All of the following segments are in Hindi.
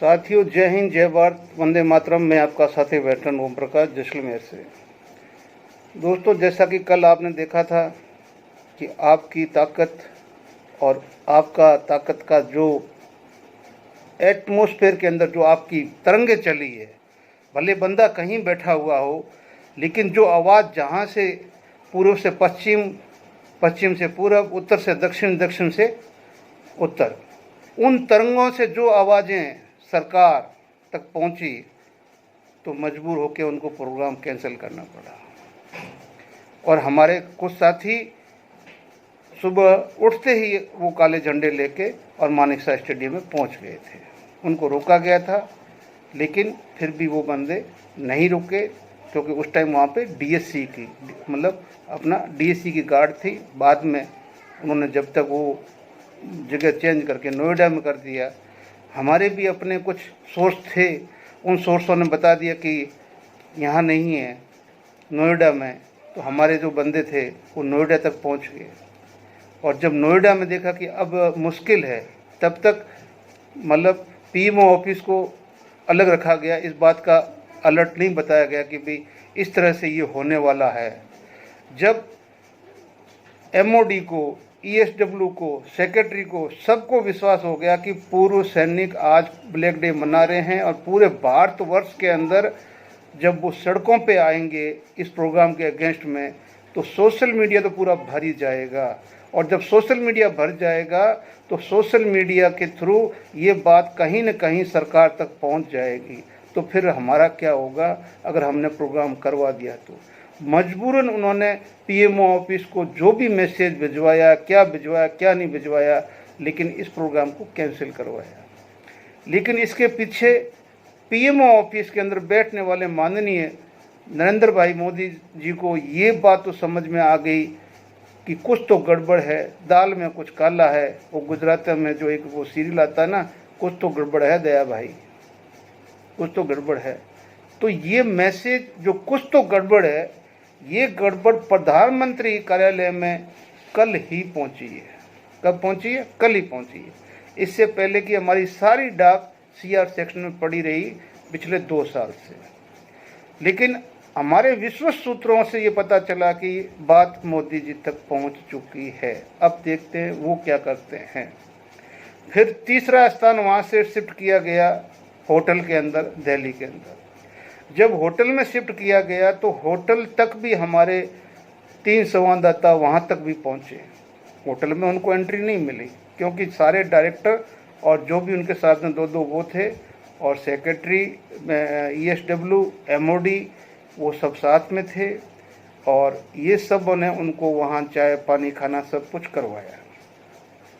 साथियों, जय हिंद, जय भारत, वंदे मातरम। मैं आपका साथी वेटरन ओम प्रकाश जैसलमेर से। दोस्तों, जैसा कि कल आपने देखा था कि आपकी ताकत और आपका ताकत का जो एटमॉस्फेयर के अंदर जो आपकी तरंगे चली है, भले बंदा कहीं बैठा हुआ हो, लेकिन जो आवाज़ जहाँ से पूर्व से पश्चिम, पश्चिम से पूरब, उत्तर से दक्षिण, दक्षिण से उत्तर, उन तरंगों से जो आवाज़ें सरकार तक पहुंची तो मजबूर होकर उनको प्रोग्राम कैंसिल करना पड़ा। और हमारे कुछ साथी सुबह उठते ही वो काले झंडे लेके और मानेकशॉ स्टेडियम में पहुंच गए थे। उनको रोका गया था, लेकिन फिर भी वो बंदे नहीं रुके, क्योंकि उस टाइम वहाँ पे डीएससी की मतलब अपना डीएससी की गार्ड थी। बाद में उन्होंने जब तक वो जगह चेंज करके नोएडा में कर दिया। हमारे भी अपने कुछ सोर्स थे, उन सोर्सों ने बता दिया कि यहाँ नहीं है, नोएडा में। तो हमारे जो बंदे थे वो नोएडा तक पहुँच गए, और जब नोएडा में देखा कि अब मुश्किल है, तब तक मतलब पीएमओ ऑफिस को अलग रखा गया। इस बात का अलर्ट नहीं बताया गया कि भाई इस तरह से ये होने वाला है। जब एमओडी को, ईएसडब्ल्यू को, सेक्रेटरी को, सबको विश्वास हो गया कि पूर्व सैनिक आज ब्लैक डे मना रहे हैं, और पूरे भारतवर्ष के अंदर जब वो सड़कों पे आएंगे इस प्रोग्राम के अगेंस्ट में, तो सोशल मीडिया तो पूरा भर ही जाएगा। और जब सोशल मीडिया भर जाएगा तो सोशल मीडिया के थ्रू ये बात कहीं न कहीं सरकार तक पहुंच जाएगी। तो फिर हमारा क्या होगा अगर हमने प्रोग्राम करवा दिया तो? मजबूरन उन्होंने पीएमओ ऑफिस को जो भी मैसेज भिजवाया, क्या नहीं भिजवाया, लेकिन इस प्रोग्राम को कैंसिल करवाया। लेकिन इसके पीछे पीएमओ ऑफिस के अंदर बैठने वाले माननीय नरेंद्र भाई मोदी जी को ये बात तो समझ में आ गई कि कुछ तो गड़बड़ है, दाल में कुछ काला है। वो गुजराती में जो एक वो सीरियल आता है ना, कुछ तो गड़बड़ है दया भाई, कुछ तो गड़बड़ है। तो ये मैसेज जो कुछ तो गड़बड़ है, ये गड़बड़ प्रधानमंत्री कार्यालय में कल ही पहुंची है। कब पहुंची है? कल ही पहुंची है। इससे पहले कि हमारी सारी डाक सीआर सेक्शन में पड़ी रही पिछले 2 साल से। लेकिन हमारे विश्वस्त सूत्रों से ये पता चला कि बात मोदी जी तक पहुंच चुकी है। अब देखते हैं वो क्या करते हैं। फिर तीसरा स्थान वहाँ से शिफ्ट किया गया होटल के अंदर, दिल्ली के अंदर। जब होटल में शिफ्ट किया गया तो होटल तक भी हमारे 3 संवाददाता वहाँ तक भी पहुँचे। होटल में उनको एंट्री नहीं मिली, क्योंकि सारे डायरेक्टर और जो भी उनके साथ में 2-2 वो थे, और सेक्रेटरी, ईएसडब्ल्यू, एमओडी, वो सब साथ में थे। और ये सब ने उनको वहाँ चाय पानी खाना सब कुछ करवाया।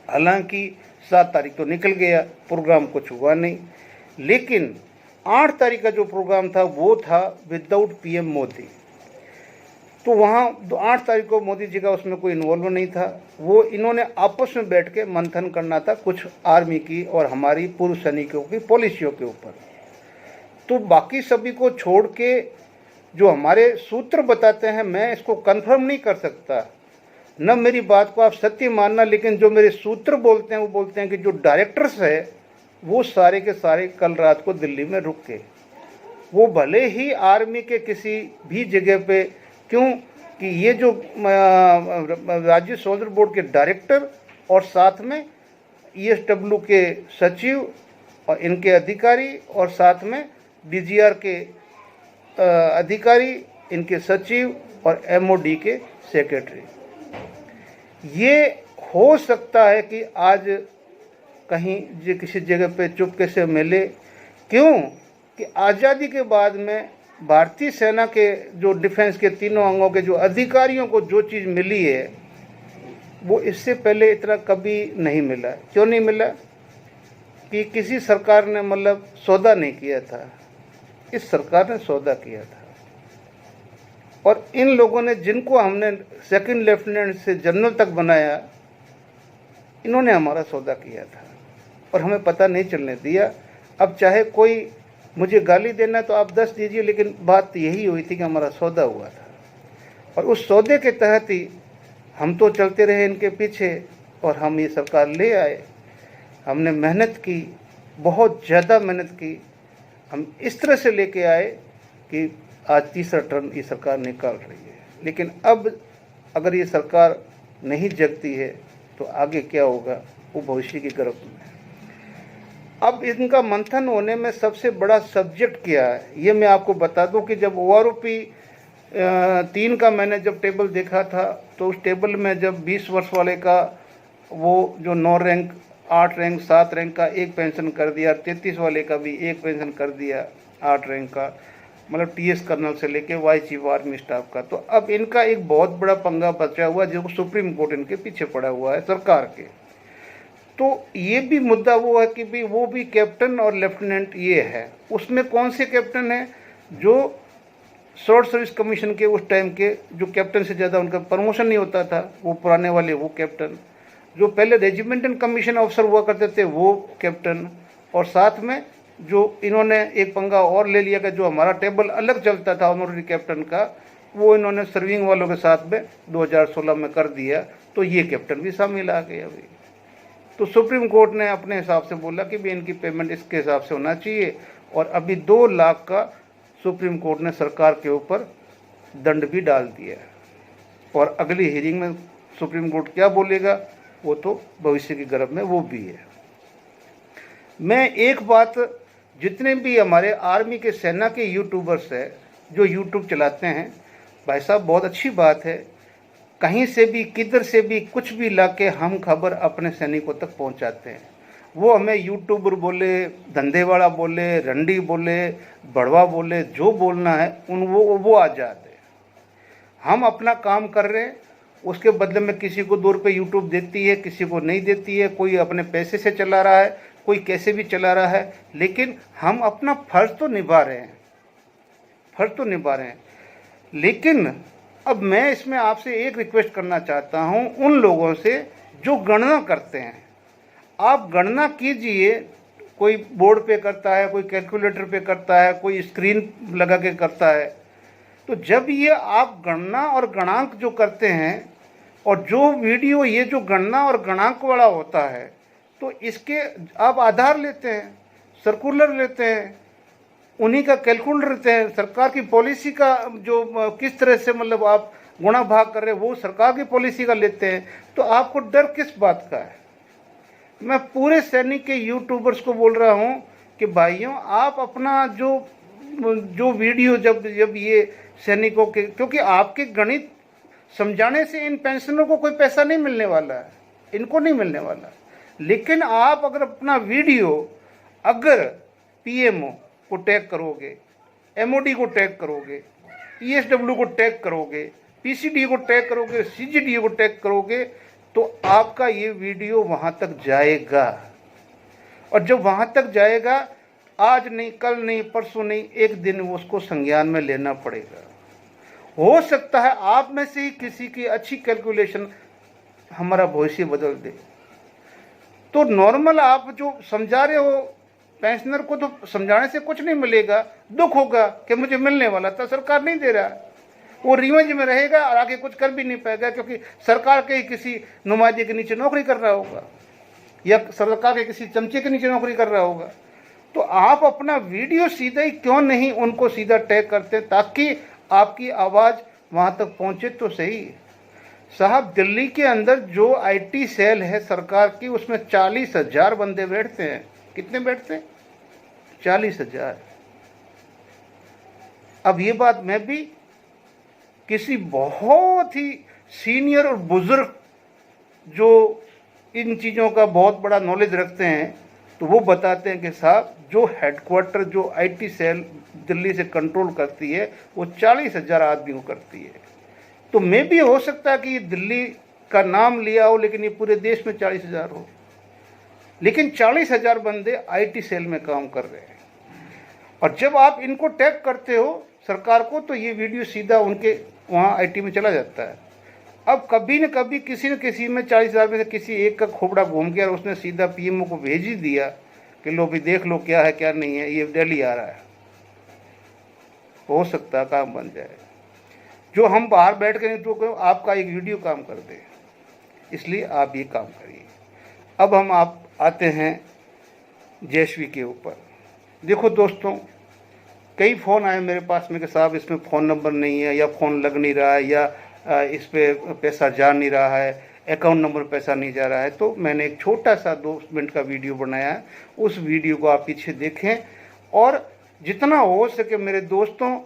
हालांकि 7 तारीख तो निकल गया, प्रोग्राम कुछ हुआ नहीं। लेकिन 8 तारीख का जो प्रोग्राम था वो था विदाउट पीएम मोदी। तो वहाँ 8 तारीख को मोदी जी का उसमें कोई इन्वॉल्व नहीं था। वो इन्होंने आपस में बैठ के मंथन करना था कुछ आर्मी की और हमारी पूर्व सैनिकों की पॉलिसियों के ऊपर। तो बाकी सभी को छोड़ के जो हमारे सूत्र बताते हैं, मैं इसको कंफर्म नहीं कर सकता, न मेरी बात को आप सत्य मानना, लेकिन जो मेरे सूत्र बोलते हैं वो बोलते हैं कि जो डायरेक्टर्स है वो सारे के सारे कल रात को दिल्ली में रुक के, वो भले ही आर्मी के किसी भी जगह पे, क्यों कि ये जो राज्य सोल्जर बोर्ड के डायरेक्टर और साथ में ईएसडब्ल्यू के सचिव और इनके अधिकारी और साथ में डीजीआर के अधिकारी, इनके सचिव और एमओडी के सेक्रेटरी, ये हो सकता है कि आज कहीं जो किसी जगह पे चुपके से मिले। क्यों कि आज़ादी के बाद में भारतीय सेना के जो डिफेंस के तीनों अंगों के जो अधिकारियों को जो चीज़ मिली है वो इससे पहले इतना कभी नहीं मिला। क्यों नहीं मिला? कि किसी सरकार ने मतलब सौदा नहीं किया था, इस सरकार ने सौदा किया था। और इन लोगों ने, जिनको हमने सेकंड लेफ्टिनेंट से जनरल तक बनाया, इन्होंने हमारा सौदा किया था और हमें पता नहीं चलने दिया। अब चाहे कोई मुझे गाली देना तो आप 10 दीजिए, लेकिन बात यही हुई थी कि हमारा सौदा हुआ था। और उस सौदे के तहत ही हम तो चलते रहे इनके पीछे, और हम ये सरकार ले आए। हमने मेहनत की, बहुत ज़्यादा मेहनत की, हम इस तरह से लेके आए कि आज तीसरा टर्म ये सरकार निकाल रही है। लेकिन अब अगर ये सरकार नहीं जगती है तो आगे क्या होगा वो भविष्य की गर्भ में है। अब इनका मंथन होने में सबसे बड़ा सब्जेक्ट क्या है ये मैं आपको बता दूं कि जब OROP 3 का मैंने जब टेबल देखा था तो उस टेबल में जब 20 वर्ष वाले का वो जो 9 रैंक 8 रैंक 7 रैंक का एक पेंशन कर दिया, 33 वाले का भी एक पेंशन कर दिया 8 रैंक का, मतलब TS कर्नल से लेके वाइस चीफ आर्मी स्टाफ का। तो अब इनका एक बहुत बड़ा पंगा बचा हुआ जो सुप्रीम कोर्ट इनके पीछे पड़ा हुआ है सरकार के। तो ये भी मुद्दा वो है कि भी वो भी कैप्टन और लेफ्टिनेंट ये है, उसमें कौन से कैप्टन है जो शॉर्ट सर्विस कमीशन के उस टाइम के जो कैप्टन से ज़्यादा उनका प्रमोशन नहीं होता था वो पुराने वाले वो कैप्टन, जो पहले रेजिमेंटल कमीशन ऑफिसर हुआ करते थे वो कैप्टन, और साथ में जो इन्होंने एक पंगा और ले लिया कि जो हमारा टेबल अलग चलता था ऑनरेरी कैप्टन का वो इन्होंने सर्विंग वालों के साथ में 2016 में कर दिया, तो ये कैप्टन भी शामिल आ गए अभी। तो सुप्रीम कोर्ट ने अपने हिसाब से बोला कि भी इनकी पेमेंट इसके हिसाब से होना चाहिए, और अभी 2 लाख का सुप्रीम कोर्ट ने सरकार के ऊपर दंड भी डाल दिया है। और अगली हियरिंग में सुप्रीम कोर्ट क्या बोलेगा वो तो भविष्य की गर्भ में वो भी है। मैं एक बात, जितने भी हमारे आर्मी के सेना के यूट्यूबर्स हैं जो यूट्यूब चलाते हैं, भाई साहब बहुत अच्छी बात है, कहीं से भी किधर से भी कुछ भी ला के हम खबर अपने सैनिकों तक पहुंचाते हैं। वो हमें यूट्यूबर बोले, धंधेवाड़ा बोले, रंडी बोले, बड़वा बोले, जो बोलना है वो आ जाते हैं। हम अपना काम कर रहे हैं, उसके बदले में किसी को 2 रुपये यूट्यूब देती है, किसी को नहीं देती है, कोई अपने पैसे से चला रहा है, कोई कैसे भी चला रहा है, लेकिन हम अपना फर्ज तो निभा रहे हैं, फर्ज तो निभा रहे हैं। लेकिन अब मैं इसमें आपसे एक रिक्वेस्ट करना चाहता हूं उन लोगों से जो गणना करते हैं, आप गणना कीजिए, कोई बोर्ड पे करता है, कोई कैलकुलेटर पे करता है, कोई स्क्रीन लगा के करता है। तो जब ये आप गणना और गणांक जो करते हैं और जो वीडियो ये जो गणना और गणांक वाला होता है, तो इसके आप आधार लेते हैं, सर्कुलर लेते हैं, उन्हीं का कैलकुलेटर लेते हैं, सरकार की पॉलिसी का जो किस तरह से मतलब आप गुणा भाग कर रहे हैं वो सरकार की पॉलिसी का लेते हैं, तो आपको डर किस बात का है। मैं पूरे सैनिक के यूट्यूबर्स को बोल रहा हूं कि भाइयों आप अपना जो वीडियो जब ये सैनिकों के, क्योंकि आपके गणित समझाने से इन पेंशनरों को कोई पैसा नहीं मिलने वाला है, इनको नहीं मिलने वाला। लेकिन आप अगर अपना वीडियो अगर PMO को टैग करोगे, MOD को टैग करोगे, ESW को टैग करोगे, PCD को टैग करोगे, CGDA को टैग करोगे, तो आपका ये वीडियो वहाँ तक जाएगा। और जब वहाँ तक जाएगा, आज नहीं, कल नहीं, परसों नहीं, एक दिन उसको संज्ञान में लेना पड़ेगा। हो सकता है आप में से ही किसी की अच्छी कैलकुलेशन हमारा भविष्य बदल दे। तो नॉर्मल आप जो समझा रहे हो पेंशनर को, तो समझाने से कुछ नहीं मिलेगा, दुख होगा कि मुझे मिलने वाला था, सरकार नहीं दे रहा है, वो रिवेंज में रहेगा और आगे कुछ कर भी नहीं पाएगा, क्योंकि सरकार के किसी नुमाइंदे के नीचे नौकरी कर रहा होगा या सरकार के किसी चमचे के नीचे नौकरी कर रहा होगा। तो आप अपना वीडियो सीधा ही क्यों नहीं उनको सीधा टैग करते, ताकि आपकी आवाज़ वहाँ तक पहुँचे तो सही। साहब दिल्ली के अंदर जो IT सेल है सरकार की, उसमें 40,000 बंदे बैठते हैं। कितने बैठते हैं? 40,000। अब ये बात मैं भी किसी बहुत ही सीनियर और बुजुर्ग जो इन चीज़ों का बहुत बड़ा नॉलेज रखते हैं, तो वो बताते हैं कि साहब जो हेडक्वार्टर जो IT सेल दिल्ली से कंट्रोल करती है वो 40,000 आदमी को करती है। तो मैं भी हो सकता है कि ये दिल्ली का नाम लिया हो, लेकिन ये पूरे देश में 40,000 हो, लेकिन 40,000 बंदे IT सेल में काम कर रहे हैं। और जब आप इनको टैग करते हो सरकार को, तो ये वीडियो सीधा उनके वहाँ IT में चला जाता है। अब कभी न कभी किसी न किसी में 40,000 में से किसी एक का खोपड़ा घूम गया और उसने सीधा PMO को भेज ही दिया कि लो भी देख लो क्या है क्या नहीं है, ये दिल्ली आ रहा है। हो सकता है काम बन जाए, जो हम बाहर बैठ के नहीं तो आपका एक वीडियो काम कर दे, इसलिए आप ये काम करिए। अब हम आप आते हैं जयश्री के ऊपर। देखो दोस्तों, कई फ़ोन आए मेरे पास में कि साहब इसमें फ़ोन नंबर नहीं है, या फ़ोन लग नहीं रहा है, या इस पे पैसा जा नहीं रहा है, अकाउंट नंबर पैसा नहीं जा रहा है। तो मैंने एक छोटा सा 2 मिनट का वीडियो बनाया है, उस वीडियो को आप पीछे देखें। और जितना हो सके मेरे दोस्तों,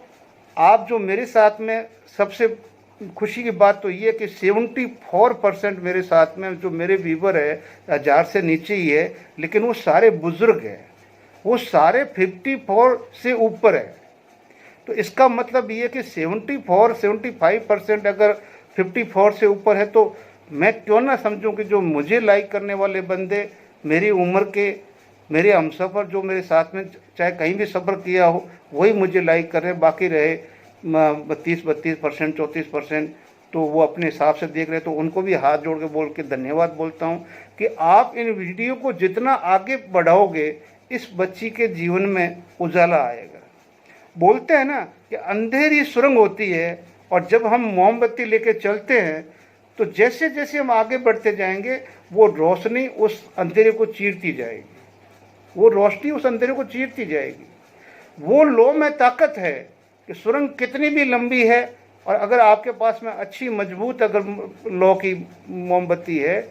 आप जो मेरे साथ में, सबसे खुशी की बात तो ये कि 74% मेरे साथ में जो मेरे व्यूवर है 1000 से नीचे ही है, लेकिन वो सारे बुजुर्ग हैं, वो सारे 54 से ऊपर है। तो इसका मतलब ये कि 75% अगर 54 से ऊपर है, तो मैं क्यों ना समझूं कि जो मुझे लाइक करने वाले बंदे मेरी उम्र के, मेरे हमसफ़र जो मेरे साथ में चाहे कहीं भी सफ़र किया हो, वही मुझे लाइक कर रहे हैं। बाकी रहे 32% 34%, तो वो अपने हिसाब से देख रहे हैं। तो उनको भी हाथ जोड़ के बोल के धन्यवाद बोलता हूँ कि आप इन वीडियो को जितना आगे बढ़ाओगे, इस बच्ची के जीवन में उजाला आएगा। बोलते हैं ना कि अंधेरी सुरंग होती है, और जब हम मोमबत्ती लेके चलते हैं तो जैसे जैसे हम आगे बढ़ते जाएंगे, वो रोशनी उस अंधेरे को चीरती जाएगी, वो रोशनी उस अंधेरे को चीरती जाएगी। वो लौ में ताकत है कि सुरंग कितनी भी लंबी है, और अगर आपके पास में अच्छी मजबूत अगर लौ की मोमबत्ती है,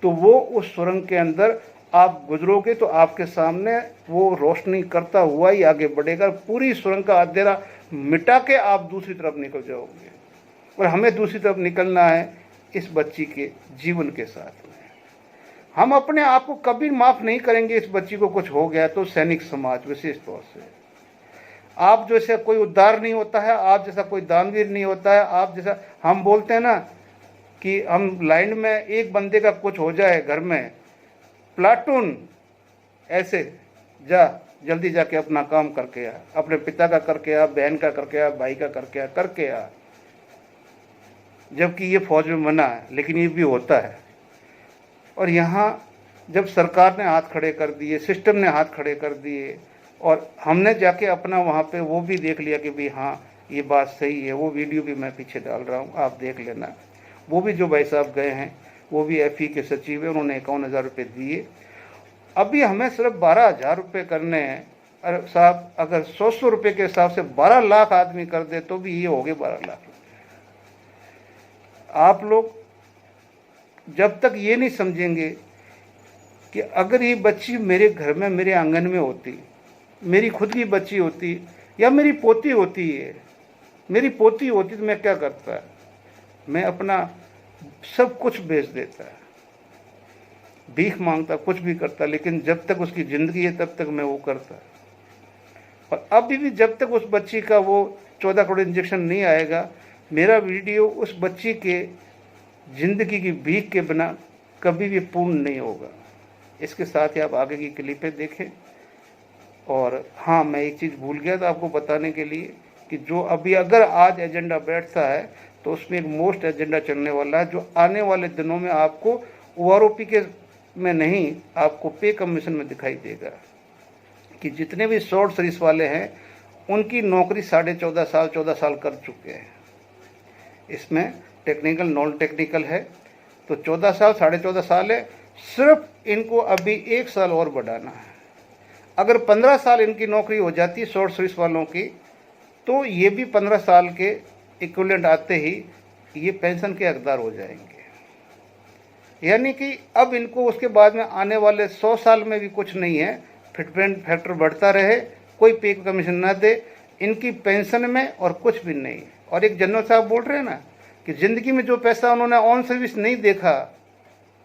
तो वो उस सुरंग के अंदर आप गुजरोगे तो आपके सामने वो रोशनी करता हुआ ही आगे बढ़ेगा। पूरी सुरंग का अंधेरा मिटा के आप दूसरी तरफ निकल जाओगे। और हमें दूसरी तरफ निकलना है इस बच्ची के जीवन के साथ में। हम अपने आप को कभी माफ़ नहीं करेंगे। इस बच्ची को कुछ हो गया तो सैनिक समाज विशेष तौर से, आप जैसे कोई उद्धार नहीं होता है, आप जैसा कोई दानवीर नहीं होता है, आप जैसा, हम बोलते हैं ना कि हम लाइन में एक बंदे का कुछ हो जाए घर में, प्लाटून ऐसे जा जल्दी जाके अपना काम करके आ, अपने पिता का करके आ, बहन का करके आ, भाई का करके आ। जबकि ये फौज में मना है, लेकिन ये भी होता है। और यहाँ जब सरकार ने हाथ खड़े कर दिए, सिस्टम ने हाथ खड़े कर दिए, और हमने जाके अपना वहाँ पे वो भी देख लिया कि भाई हाँ ये बात सही है। वो वीडियो भी मैं पीछे डाल रहा हूँ, आप देख लेना। वो भी जो भाई साहब गए हैं, वो भी FE के सचिव है, उन्होंने 51,000 रुपये दिए। अभी हमें सिर्फ 12,000 रुपये करने हैं। अरे साहब, अगर 100 रुपये के हिसाब से 12 लाख आदमी कर दे तो भी ये हो गए 12 लाख रुपये। आप लोग जब तक ये नहीं समझेंगे कि अगर ये बच्ची मेरे घर में, मेरे आंगन में होती, मेरी खुद की बच्ची होती, या मेरी पोती होती है, मेरी पोती होती, तो मैं क्या करता? मैं अपना सब कुछ बेच देता, भीख मांगता, कुछ भी करता, लेकिन जब तक उसकी ज़िंदगी है तब तक मैं वो करता। और अभी भी जब तक उस बच्ची का वो 14 करोड़ इंजेक्शन नहीं आएगा, मेरा वीडियो उस बच्ची के ज़िंदगी की भीख के बिना कभी भी पूर्ण नहीं होगा। इसके साथ ही आप आगे की क्लिपें देखें। और हाँ, मैं एक चीज़ भूल गया था आपको बताने के लिए कि जो अभी अगर आज एजेंडा बैठता है तो उसमें एक मोस्ट एजेंडा चलने वाला है, जो आने वाले दिनों में आपको OROP के में नहीं, आपको पे कमीशन में दिखाई देगा कि जितने भी शॉर्ट सर्विस वाले हैं उनकी नौकरी 14.5 साल कर चुके हैं। इसमें टेक्निकल नॉन टेक्निकल है, तो 14 साल 14.5 साल है। सिर्फ इनको अभी 1 साल और बढ़ाना है। अगर 15 साल इनकी नौकरी हो जाती है शॉर्ट सर्विस वालों की, तो ये भी 15 साल के इक्विवेलेंट आते ही ये पेंशन के हकदार हो जाएंगे। यानी कि अब इनको उसके बाद में आने वाले 100 साल में भी कुछ नहीं है, फिटमेंट फैक्टर बढ़ता रहे, कोई पे कमीशन ना दे, इनकी पेंशन में और कुछ भी नहीं। और एक जनरल साहब बोल रहे हैं ना कि ज़िंदगी में जो पैसा उन्होंने ऑन सर्विस नहीं देखा,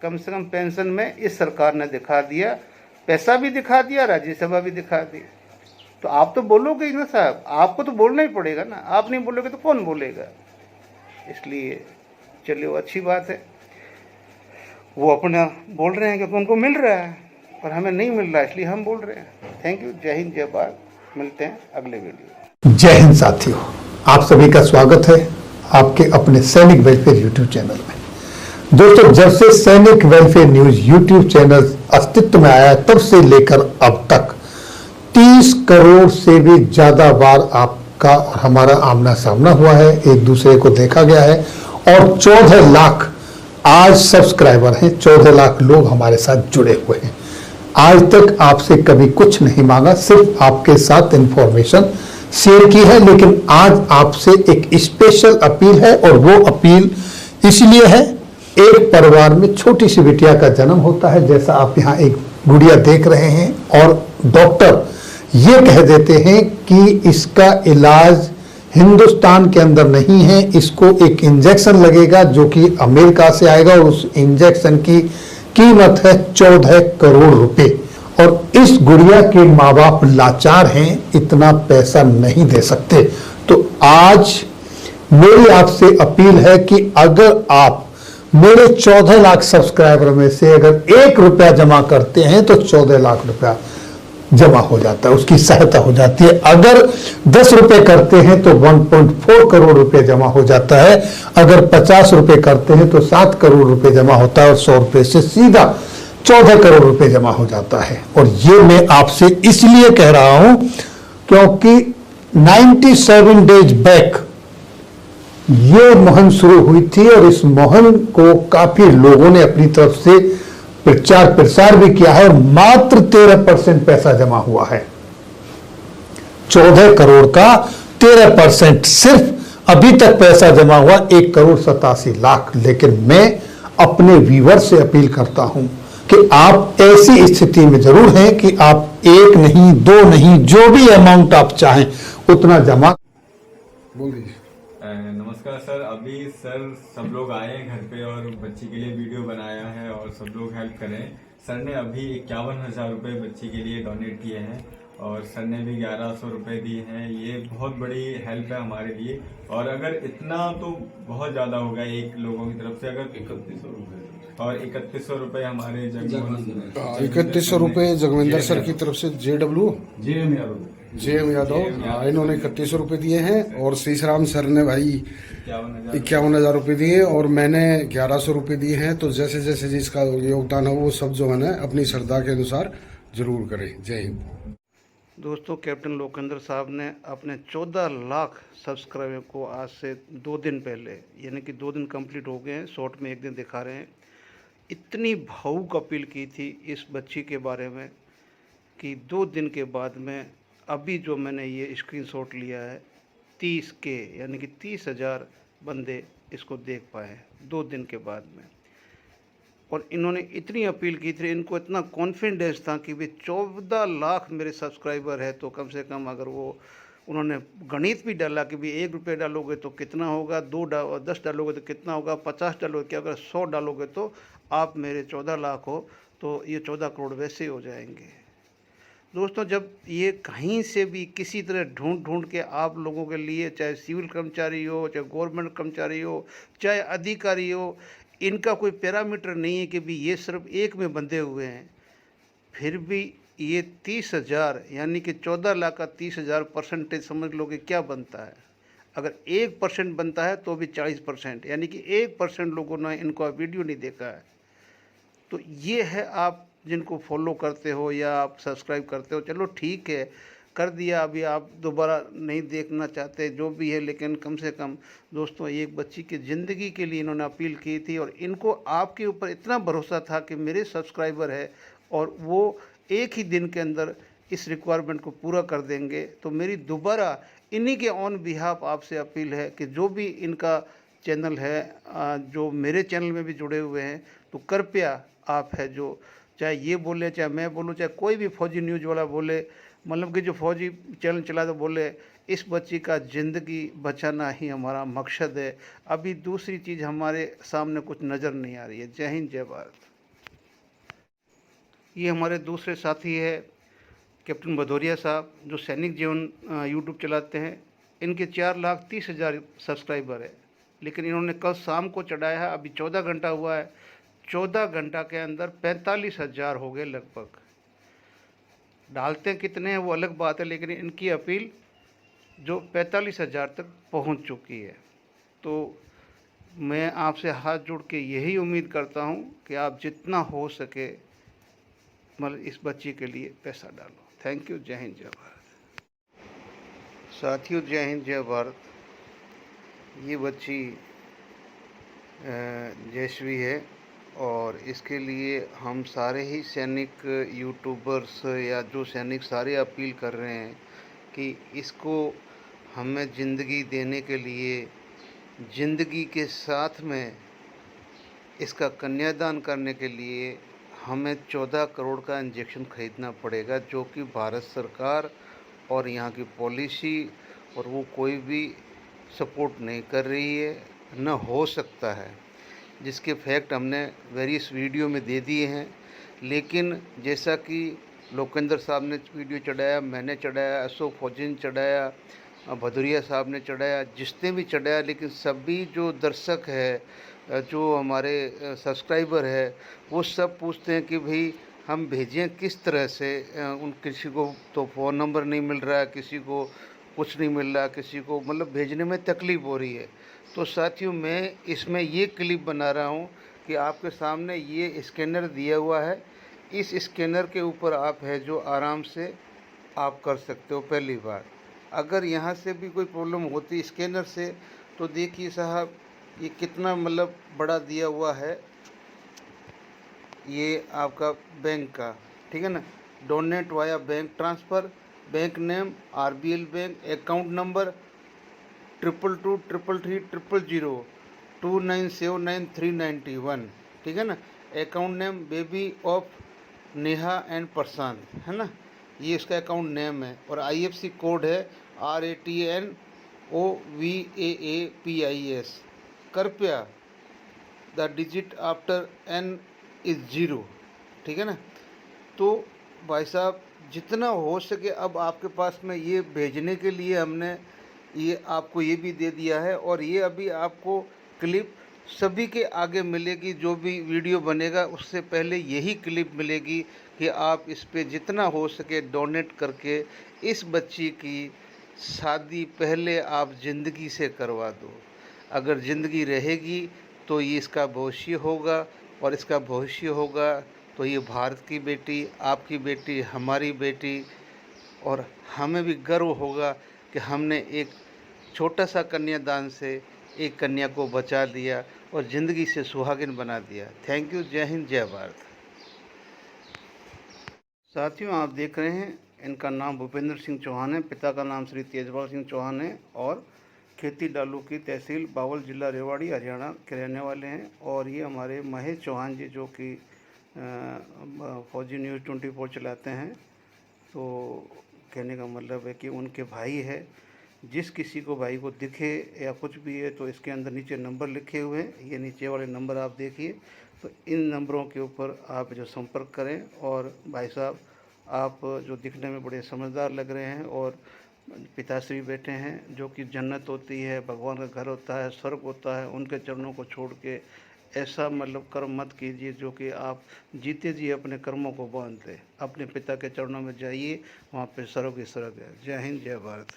कम से कम पेंशन में इस सरकार ने दिखा दिया। पैसा भी दिखा दिया, राज्यसभा भी दिखा दी। तो आप तो बोलोगे ही ना साहब, आपको तो बोलना ही पड़ेगा ना। आप नहीं बोलोगे तो कौन बोलेगा? इसलिए चलिए, वो अच्छी बात है, वो अपना बोल रहे हैं कि उनको मिल रहा है और हमें नहीं मिल रहा है, इसलिए हम बोल रहे हैं। Thank you. जय हिंद, जय भारत। मिलते हैं अगले वीडियो। जय हिंद साथियों, आप सभी का स्वागत है आपके अपने सैनिक वेलफेयर यूट्यूब चैनल में। दोस्तों, जब से सैनिक वेलफेयर न्यूज यूट्यूब चैनल अस्तित्व में आया तब से लेकर अब तक 30 करोड़ से भी ज्यादा बार आपका और हमारा आमना सामना हुआ है, एक दूसरे को देखा गया है, और 14 लाख आज सब्सक्राइबर हैं, 14 लाख लोग हमारे साथ जुड़े हुए हैं। आज तक आपसे कभी कुछ नहीं मांगा, सिर्फ आपके साथ इंफॉर्मेशन शेयर की है। लेकिन आज आपसे एक स्पेशल अपील है, और वो अपील इसलिए है, एक परिवार में छोटी सी बिटिया का जन्म होता है, जैसा आप यहाँ एक गुड़िया देख रहे हैं, और डॉक्टर ये कह देते हैं कि इसका इलाज हिंदुस्तान के अंदर नहीं है, इसको एक इंजेक्शन लगेगा जो कि अमेरिका से आएगा, और उस इंजेक्शन की कीमत है 14 करोड़ रुपए। और इस गुड़िया के माँ बाप लाचार हैं, इतना पैसा नहीं दे सकते। तो आज मेरी आपसे अपील है कि अगर आप मेरे 14 लाख सब्सक्राइबर में से अगर 1 रुपया जमा करते हैं तो 14 लाख रुपया जमा हो जाता है, उसकी सहायता हो जाती है। अगर 10 रुपए करते हैं तो 1.4 करोड़ रुपए जमा हो जाता है। अगर 50 रुपए करते हैं तो 7 करोड़ रुपए जमा होता है, और 100 रुपए से सीधा 14 करोड़ रुपए जमा हो जाता है। और ये मैं आपसे इसलिए कह रहा हूं क्योंकि 97 डेज बैक ये मुहिम शुरू हुई थी, और इस मुहिम को काफी लोगों ने अपनी तरफ से प्रचार प्रसार भी किया है, और मात्र 13% पैसा जमा हुआ है। 14 करोड़ का 13% सिर्फ अभी तक पैसा जमा हुआ 1 करोड़ 87 लाख। लेकिन मैं अपने व्यूअर से अपील करता हूं कि आप ऐसी स्थिति में जरूर हैं कि आप 1 नहीं 2 नहीं, जो भी अमाउंट आप चाहें उतना जमा बोलिए। नमस्कार सर, अभी सर सब लोग आए हैं घर पे और बच्ची के लिए वीडियो बनाया है और सब लोग हेल्प करें। सर ने अभी 51,000 रुपये बच्ची के लिए डोनेट किए हैं, और सर ने भी 1100 रुपये दिए हैं। ये बहुत बड़ी हेल्प है हमारे लिए, और अगर इतना तो बहुत ज़्यादा होगा एक लोगों की तरफ से। अगर 3100 रुपये और 3100 रुपये हमारे 3100 रुपये जगविंदर सर की तरफ से JM यादव इन्होंने 3100 रुपये दिए हैं, और शीशराम सर ने भाई 51,000 रुपये दिए, और मैंने 1100 रुपये दिए हैं। तो जैसे जैसे जिसका योगदान है वो सब जो है ना अपनी श्रद्धा के अनुसार जरूर करें। जय हिंद। दोस्तों, कैप्टन लोकेंद्र साहब ने अपने 14 लाख सब्सक्राइबर को आज से 2 दिन पहले, यानी कि 2 दिन कंप्लीट हो गए हैं, शॉर्ट में 1 दिन दिखा रहे हैं, इतनी भावुक अपील की थी इस बच्ची के बारे में कि 2 दिन के बाद में अभी जो मैंने ये स्क्रीनशॉट लिया है 30 के, यानी कि 30,000 बंदे इसको देख पाए हैं 2 दिन के बाद में। और इन्होंने इतनी अपील की थी, इनको इतना कॉन्फिडेंस था कि भाई 14 लाख मेरे सब्सक्राइबर है, तो कम से कम अगर वो उन्होंने गणित भी डाला कि भाई 1 रुपये डालोगे तो कितना होगा, 10 डालोगे तो कितना होगा, 50 डालोगे क्या, अगर 100 डालोगे तो आप मेरे 14 लाख हो, तो ये 14 करोड़ वैसे हो जाएंगे। दोस्तों, जब ये कहीं से भी किसी तरह ढूंढ के आप लोगों के लिए, चाहे सिविल कर्मचारी हो, चाहे गवर्नमेंट कर्मचारी हो, चाहे अधिकारी हो, इनका कोई पैरामीटर नहीं है कि भी ये सिर्फ एक में बंधे हुए हैं, फिर भी ये 30,000 यानी कि 14 लाख का 30,000 परसेंटेज समझ लो कि क्या बनता है। अगर 1% बनता है तो भी 40%, यानी कि 1% लोगों ने इनका वीडियो नहीं देखा है। तो ये है, आप जिनको फॉलो करते हो या आप सब्सक्राइब करते हो, चलो ठीक है कर दिया, अभी आप दोबारा नहीं देखना चाहते जो भी है, लेकिन कम से कम दोस्तों एक बच्ची की ज़िंदगी के लिए इन्होंने अपील की थी, और इनको आपके ऊपर इतना भरोसा था कि मेरे सब्सक्राइबर है और वो एक ही दिन के अंदर इस रिक्वायरमेंट को पूरा कर देंगे। तो मेरी दोबारा इन्हीं के ऑन बिहाफ आपसे अपील है कि जो भी इनका चैनल है, जो मेरे चैनल में भी जुड़े हुए हैं, तो कृपया आप है जो, चाहे ये बोले, चाहे मैं बोलूँ, चाहे कोई भी फौजी न्यूज़ वाला बोले, मतलब कि जो फौजी चैनल चला तो बोले, इस बच्ची का ज़िंदगी बचाना ही हमारा मकसद है। अभी दूसरी चीज़ हमारे सामने कुछ नज़र नहीं आ रही है। जय हिंद, जय भारत। ये हमारे दूसरे साथी है कैप्टन भदौरिया साहब, जो सैनिक जीवन यूट्यूब चलाते हैं। इनके 4,30,000 सब्सक्राइबर है, लेकिन इन्होंने कल शाम को चढ़ाया है, अभी 14 घंटा हुआ है, 14 घंटा के अंदर 45,000 हो गए लगभग। डालते हैं कितने हैं वो अलग बात है, लेकिन इनकी अपील जो 45,000 तक पहुंच चुकी है। तो मैं आपसे हाथ जोड़ के यही उम्मीद करता हूं कि आप जितना हो सके मतलब इस बच्ची के लिए पैसा डालो। Thank you. जय हिंद, जय भारत। साथियों, जय हिंद, जय भारत। ये बच्ची जयश्री है, और इसके लिए हम सारे ही सैनिक यूट्यूबर्स या जो सैनिक सारे अपील कर रहे हैं कि इसको हमें ज़िंदगी देने के लिए ज़िंदगी के साथ में इसका कन्यादान करने के लिए हमें 14 करोड़ का इंजेक्शन खरीदना पड़ेगा, जो कि भारत सरकार और यहाँ की पॉलिसी और वो कोई भी सपोर्ट नहीं कर रही है, न हो सकता है, जिसके फैक्ट हमने वेरियस वीडियो में दे दिए हैं। लेकिन जैसा कि लोकेंद्र साहब ने वीडियो चढ़ाया, मैंने चढ़ाया, अशोक फौजी ने चढ़ाया, भदौरिया साहब ने चढ़ाया, जिसने भी चढ़ाया, लेकिन सभी जो दर्शक है, जो हमारे सब्सक्राइबर है, वो सब पूछते हैं कि भाई हम भेजें किस तरह से। उन किसी को तो फ़ोन नंबर नहीं मिल रहा है, किसी को कुछ नहीं मिल रहा, किसी को मतलब भेजने में तकलीफ़ हो रही है। तो साथियों, मैं इसमें ये क्लिप बना रहा हूँ कि आपके सामने ये स्कैनर दिया हुआ है, इस स्कैनर के ऊपर आप है जो आराम से आप कर सकते हो। पहली बात, अगर यहाँ से भी कोई प्रॉब्लम होती स्कैनर से, तो देखिए साहब ये कितना मतलब बड़ा दिया हुआ है, ये आपका बैंक का, ठीक है ना, donate via bank transfer, bank name RBL bank, account number 222333002979 ठीक है ना, account name baby of Neha and Prashant, है ना, ये इसका अकाउंट नेम है। और IFC कोड है RATNOVAAPIS। कृपया the digit after N is 0, ठीक है ना। तो भाई साहब, जितना हो सके अब आपके पास में ये भेजने के लिए हमने ये आपको ये भी दे दिया है, और ये अभी आपको क्लिप सभी के आगे मिलेगी। जो भी वीडियो बनेगा उससे पहले यही क्लिप मिलेगी कि आप इस पे जितना हो सके डोनेट करके इस बच्ची की शादी पहले आप ज़िंदगी से करवा दो। अगर ज़िंदगी रहेगी तो ये इसका भविष्य होगा, और इसका भविष्य होगा तो ये भारत की बेटी, आपकी बेटी, हमारी बेटी, और हमें भी गर्व होगा कि हमने एक छोटा सा कन्यादान से एक कन्या को बचा दिया और ज़िंदगी से सुहागिन बना दिया। Thank you. जय हिंद, जय भारत। साथियों, आप देख रहे हैं, इनका नाम भूपेंद्र सिंह चौहान है, पिता का नाम श्री तेजपाल सिंह चौहान है, और खेती डालू की तहसील बावल, जिला रेवाड़ी, हरियाणा के रहने वाले हैं। और ये हमारे महेश चौहान जी, जो कि फौजी न्यूज़ 24 चलाते हैं। तो कहने का मतलब है कि उनके भाई है। जिस किसी को भाई को दिखे या कुछ भी है तो इसके अंदर नीचे नंबर लिखे हुए हैं, ये नीचे वाले नंबर आप देखिए। तो इन नंबरों के ऊपर आप जो संपर्क करें। और भाई साहब, आप जो दिखने में बड़े समझदार लग रहे हैं, और पिताश्री बैठे हैं, जो कि जन्नत होती है, भगवान का घर होता है, स्वर्ग होता है, उनके चरणों को छोड़ के ऐसा मतलब कर्म मत कीजिए जो कि आप जीते जी अपने कर्मों को बांध दें। अपने पिता के चरणों में जाइए, वहाँ पे स्वर्ग ही स्वर्ग है। जय हिंद, जय भारत।